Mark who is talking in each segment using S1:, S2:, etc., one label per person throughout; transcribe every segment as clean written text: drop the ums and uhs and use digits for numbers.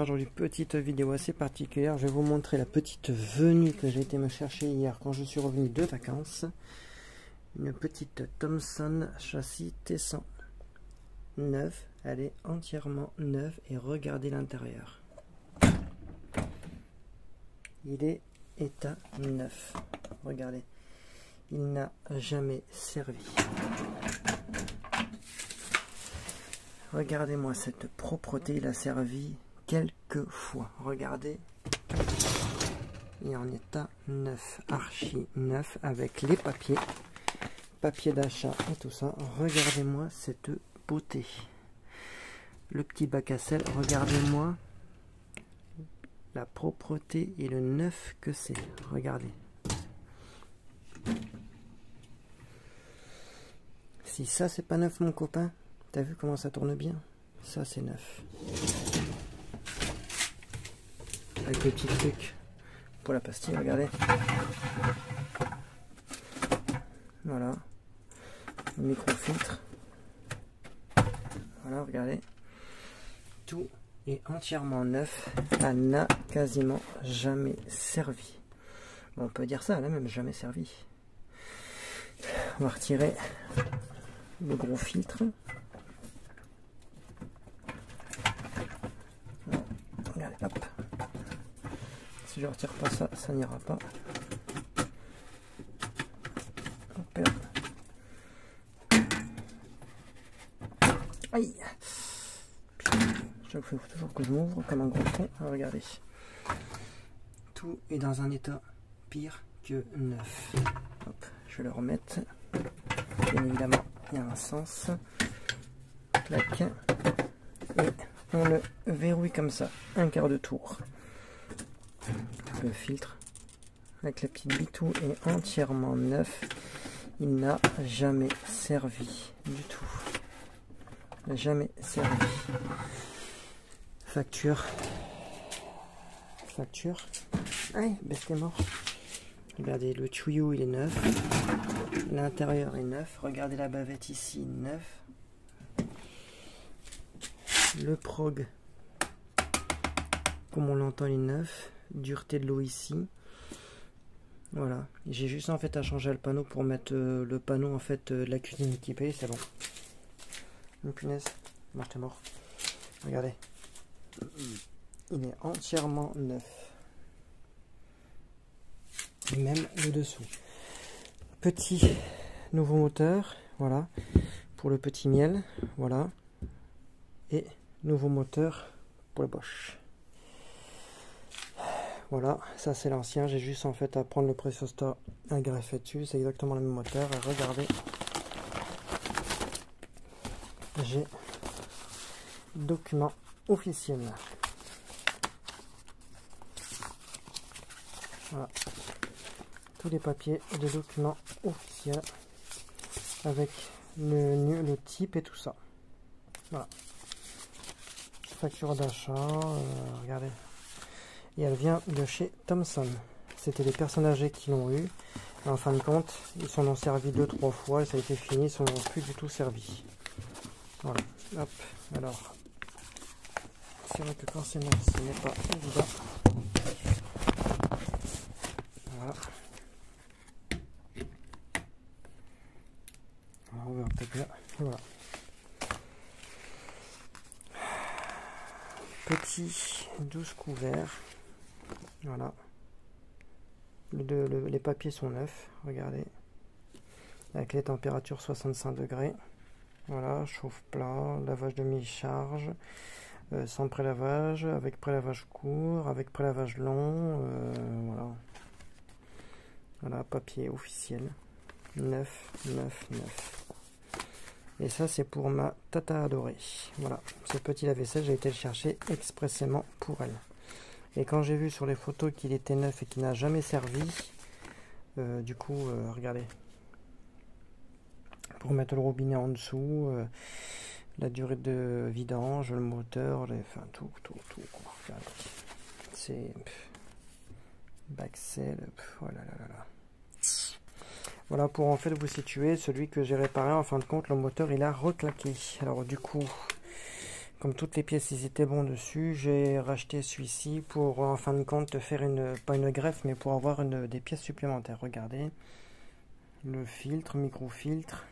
S1: faire aujourd'hui une petite vidéo assez particulière. Je vais vous montrer la petite venue que j'ai été me chercher hier quand je suis revenu de vacances. Une petite Thomson châssis T100 neuve. Elle est entièrement neuve et regardez l'intérieur. Il est état neuf. Regardez, il n'a jamais servi. Regardez-moi cette propreté, il a servi quelques fois. Regardez, il est en état neuf, archi neuf, avec les papiers d'achat et tout ça. Regardez-moi cette beauté. Le petit bac à sel, regardez-moi la propreté et le neuf que c'est. Regardez. Si ça c'est pas neuf mon copain, t'as vu comment ça tourne bien? Ça c'est neuf. Avec le petit truc pour la pastille, regardez. Voilà. Le microfiltre. Voilà, regardez. Tout est entièrement neuf. Elle n'a quasiment jamais servi. Bon, on peut dire ça, elle n'a même jamais servi. On va retirer le gros filtre. Regardez, hop. Si je ne retire pas ça, ça n'ira pas. Hop là. Aïe! Il faut toujours que je m'ouvre comme un gros con. Alors, regardez. Tout est dans un état pire que neuf. Hop, je vais le remettre. Bien évidemment, il y a un sens. Clac. Et on le verrouille comme ça. Un quart de tour. Le filtre avec la petite bitou est entièrement neuf. Il n'a jamais servi du tout. Il n'a jamais servi. Facture. Aïe, besté mort. Regardez, le tuyau il est neuf. L'intérieur est neuf. Regardez la bavette ici, neuf. Le prog, comme on l'entend, il est neuf. Dureté de l'eau ici. Voilà. J'ai juste en fait à changer le panneau pour mettre le panneau en fait de la cuisine équipée. C'est bon. Une punaise. Moi j'étais mort. Regardez. Il est entièrement neuf. Et même le dessous. Petit nouveau moteur. Voilà. Pour le petit miel. Voilà. Et nouveau moteur pour le Bosch. Voilà, ça c'est l'ancien. J'ai juste en fait à prendre le Pressostar à greffer dessus. C'est exactement le même moteur. Et regardez, j'ai document officiel. Voilà, tous les papiers de documents officiels avec le type et tout ça. Voilà. Facture d'achat, regardez. Et elle vient de chez Thomson. C'était les personnes âgées qui l'ont eu. Et en fin de compte, ils s'en ont servi 2-3 fois et ça a été fini. Ils ne sont plus du tout servis. Voilà. Hop. Alors, c'est vrai que quand c'est neuf, ce n'est pas évident. Voilà. Alors, on va peut-être là. Voilà. Petit 12 couverts. Voilà. Les papiers sont neufs. Regardez. Avec les températures 65 degrés. Voilà. Chauffe plat. Lavage de mi-charge. Sans prélavage. Avec prélavage court. Avec prélavage long. Voilà. Voilà. Papier officiel. Neuf. Et ça, c'est pour ma tata adorée. Voilà, ce petit lave-vaisselle, j'ai été le chercher expressément pour elle. Et quand j'ai vu sur les photos qu'il était neuf et qu'il n'a jamais servi, du coup, regardez. Pour mettre le robinet en dessous, la durée de vidange, le moteur, enfin tout. C'est Baxel, voilà. Voilà pour en fait vous situer celui que j'ai réparé. En fin de compte, le moteur il a reclaqué. Alors du coup, comme toutes les pièces ils étaient bons dessus, j'ai racheté celui-ci pour en fin de compte faire pas une greffe, mais pour avoir des pièces supplémentaires. Regardez, le filtre, micro-filtre,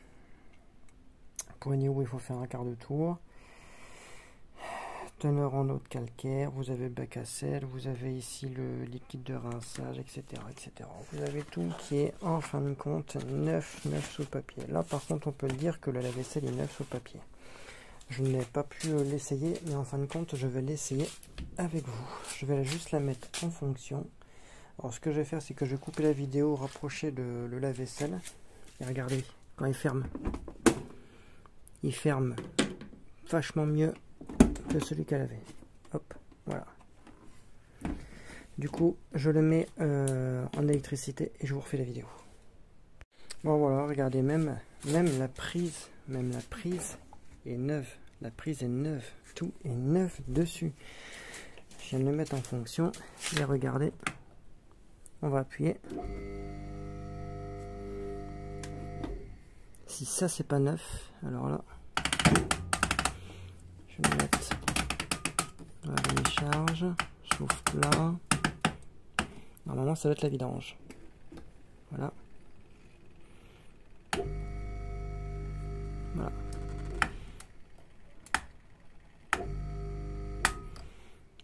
S1: poignée où il faut faire un quart de tour, teneur en eau de calcaire, vous avez le bac à sel, vous avez ici le liquide de rinçage, etc., etc. Vous avez tout qui est en fin de compte neuf sous papier. Là par contre on peut le dire que le lave-vaisselle est neuf sous papier. Je n'ai pas pu l'essayer, mais en fin de compte, je vais l'essayer avec vous. Je vais juste la mettre en fonction. Alors, ce que je vais faire, c'est que je vais couper la vidéo, rapprocher le lave-vaisselle. Et regardez, quand il ferme vachement mieux que celui qu'elle avait. Hop, voilà. Du coup, je le mets en électricité et je vous refais la vidéo. Bon, voilà, regardez, même la prise est neuve, la prise est neuve, tout est neuf dessus. Je viens de le mettre en fonction et regardez, on va appuyer. Si ça c'est pas neuf, alors là je vais mettre la demi-charge, chauffe plat. Normalement ça va être la vidange. Voilà. Voilà.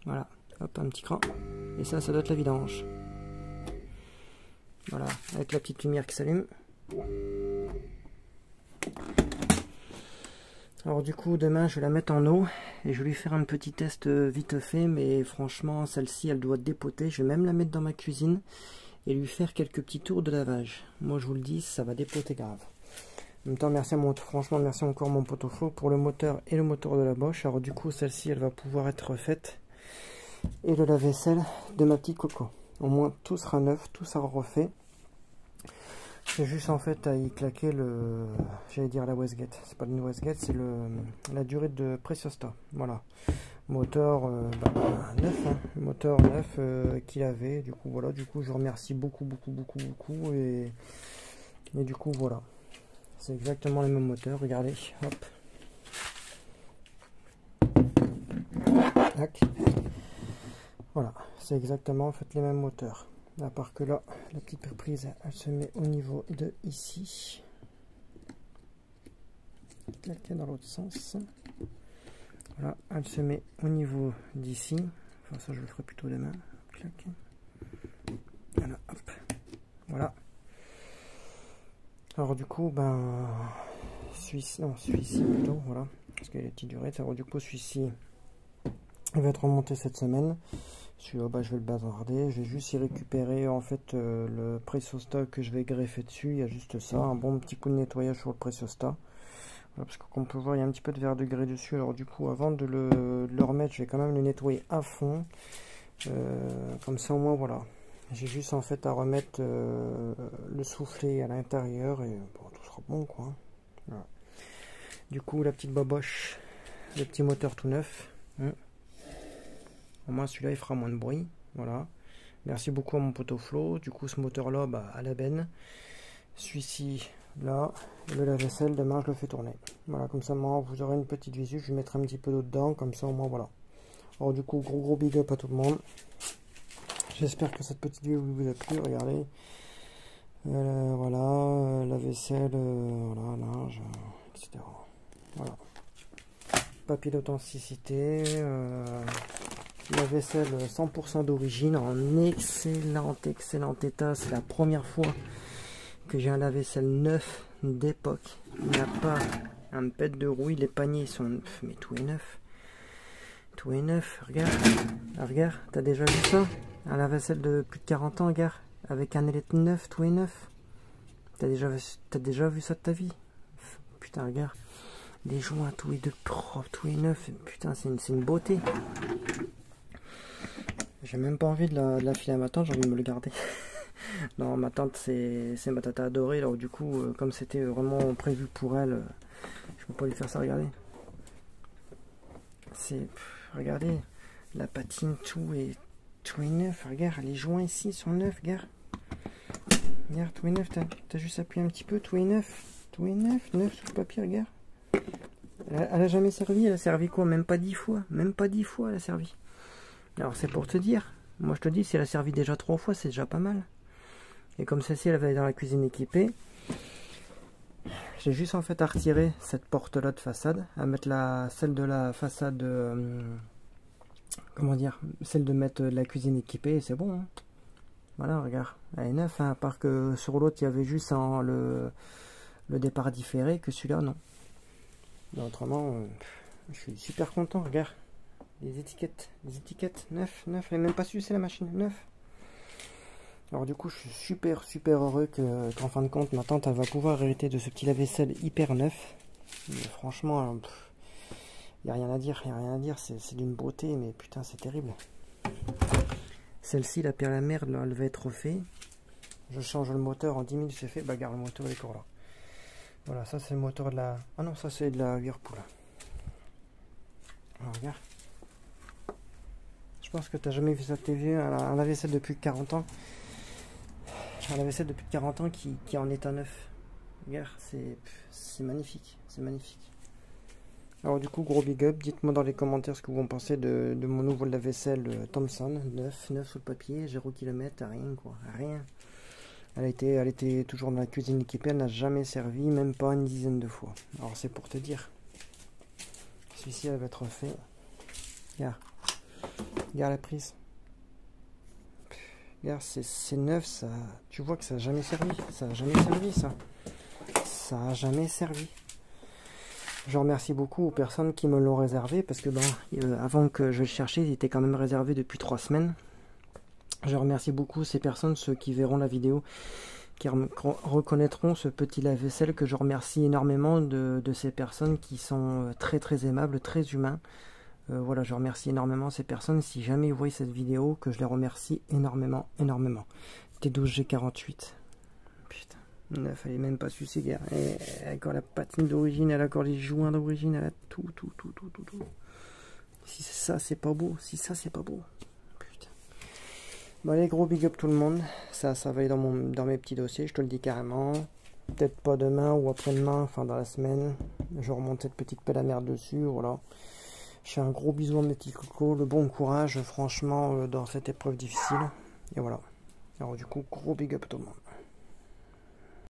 S1: Voilà, hop, un petit cran. Et ça doit être la vidange. Voilà, avec la petite lumière qui s'allume. Alors du coup, demain, je vais la mettre en eau. Et je vais lui faire un petit test vite fait. Mais franchement, celle-ci, elle doit dépoter. Je vais même la mettre dans ma cuisine. Et lui faire quelques petits tours de lavage. Moi, je vous le dis, ça va dépoter grave. En même temps, franchement, merci encore mon pot-au-feu pour le moteur et le moteur de la Bosch. Alors du coup, celle-ci, elle va pouvoir être refaite. Et le lave-vaisselle de ma petite Coco. Au moins tout sera neuf, tout sera refait. C'est juste en fait à y claquer j'allais dire la wastegate. C'est pas une wastegate, c'est la durée de Preciosta. Voilà. Moteur neuf, hein. Moteur neuf qu'il avait. Du coup voilà, du coup je remercie beaucoup et du coup voilà. C'est exactement le même moteur, regardez, hop. Tac. Voilà, c'est exactement en fait les mêmes moteurs. À part que là, la petite prise, elle se met au niveau de ici. Claquer dans l'autre sens. Voilà, elle se met au niveau d'ici. Enfin, ça, je le ferai plutôt demain. Claquer. Voilà, hop. Voilà. Alors, du coup, celui-ci plutôt, voilà. Parce qu'il y a des petites durées. Alors, du coup, celui-ci, il va être remonté cette semaine. Celui-là, je vais le bazarder. Je vais juste y récupérer en fait le Preciosta que je vais greffer dessus. Il y a juste ça, un bon petit coup de nettoyage sur le Preciosta. Voilà, parce que comme on peut voir, il y a un petit peu de verre de grès dessus. Alors du coup, avant de le remettre, je vais quand même le nettoyer à fond. Comme ça, au moins, voilà. J'ai juste en fait à remettre le soufflet à l'intérieur et bon, tout sera bon, quoi. Voilà. Du coup, la petite baboche, le petit moteur tout neuf. Au moins celui-là il fera moins de bruit. Voilà. Merci beaucoup à mon pot-au-flot. Du coup ce moteur là à la benne. Celui-ci là. Le lave-vaisselle demain je le fais tourner. Voilà, comme ça moi, vous aurez une petite visu. Je vais mettre un petit peu d'eau dedans. Comme ça au moins voilà. Alors du coup gros big up à tout le monde. J'espère que cette petite vidéo vous a plu. Regardez. Voilà. Lave-vaisselle. Voilà. Linge. Etc. Voilà. Papier d'authenticité. La vaisselle 100% d'origine, en excellent état. C'est la première fois que j'ai un lave-vaisselle neuf d'époque. Il n'y a pas un pet de rouille, les paniers sont neufs, mais tout est neuf. Tout est neuf, regarde. Regarde, t'as déjà vu ça? Un lave-vaisselle de plus de 40 ans, regarde. Avec un élève neuf, tout est neuf. T'as déjà vu ça de ta vie? Putain, regarde. Les joints, tout est de propre, tout est neuf. Putain, c'est une beauté. J'ai même pas envie de la filer à ma tante, j'ai envie de me le garder. Non, ma tante, c'est ma tata adorée. Alors du coup, comme c'était vraiment prévu pour elle, je peux pas lui faire ça, regardez. Regardez, la patine, tout est neuf. Regarde, les joints ici sont neufs, regarde. Regarde, tout est neuf, t'as juste appuyé un petit peu, tout est neuf. Tout est neuf sous le papier, regarde. Elle a jamais servi. Elle a servi quoi? Même pas 10 fois. Même pas 10 fois elle a servi. Alors c'est pour te dire. Moi je te dis, si elle a servi déjà 3 fois, c'est déjà pas mal. Et comme celle-ci, elle va être dans la cuisine équipée. J'ai juste en fait à retirer cette porte là de façade, à mettre celle de la façade, comment dire, celle de mettre la cuisine équipée, et c'est bon. Hein. Voilà, regarde, elle est neuve, hein, à part que sur l'autre il y avait juste le départ différé, que celui-là non. Mais autrement, je suis super content, regarde, les étiquettes, neuf, elle est même pas su, c'est la machine, neuf. Alors du coup je suis super heureux qu'en fin de compte ma tante elle va pouvoir hériter de ce petit lave-vaisselle hyper neuf. Mais franchement, il n'y a rien à dire, c'est d'une beauté, mais putain c'est terrible. Celle-ci, la perle à merde, là, elle va être refaite. Je change le moteur en 10 minutes, c'est fait. Bah regarde, le moteur il est encore là. Voilà, ça c'est le moteur de la... Ah non, ça c'est de la Whirlpool. Alors regarde. Je pense que tu n'as jamais vu ça de tes vieux, un lave-vaisselle depuis 40 ans. Un lave-vaisselle depuis 40 ans qui est en état neuf. Regarde, c'est magnifique, c'est magnifique. Alors du coup, gros big up, dites-moi dans les commentaires ce que vous en pensez de mon nouveau lave-vaisselle Thomson, neuf sur le papier, 0 km, rien quoi, rien. Elle était toujours dans la cuisine équipée, elle n'a jamais servi, même pas une dizaine de fois. Alors c'est pour te dire. Celui-ci, elle va être fait. Regarde, regarde la prise. Regarde, c'est neuf, ça. Tu vois que ça n'a jamais servi. Ça n'a jamais servi, ça. Ça n'a jamais servi. Je remercie beaucoup aux personnes qui me l'ont réservé, parce que avant que je le cherche, il était quand même réservé depuis 3 semaines. Je remercie beaucoup ces personnes, ceux qui verront la vidéo, qui reconnaîtront ce petit lave-vaisselle, que je remercie énormément de ces personnes qui sont très aimables, très humains. Voilà, je remercie énormément ces personnes. Si jamais ils voient cette vidéo, que je les remercie énormément. T12G48. Putain, neuf, elle est même pas sucée, gars. Elle a encore la patine d'origine, elle a encore les joints d'origine, elle a tout. Si ça, c'est pas beau. Si ça, c'est pas beau. Putain. Bon, allez, gros big up tout le monde. Ça va aller dans mes petits dossiers, je te le dis carrément. Peut-être pas demain ou après-demain, enfin dans la semaine. Je remonte cette petite pelle à merde dessus, voilà. Je fais un gros bisou à mes petits cocos, le bon courage franchement dans cette épreuve difficile. Et voilà. Alors du coup, gros big up tout le monde.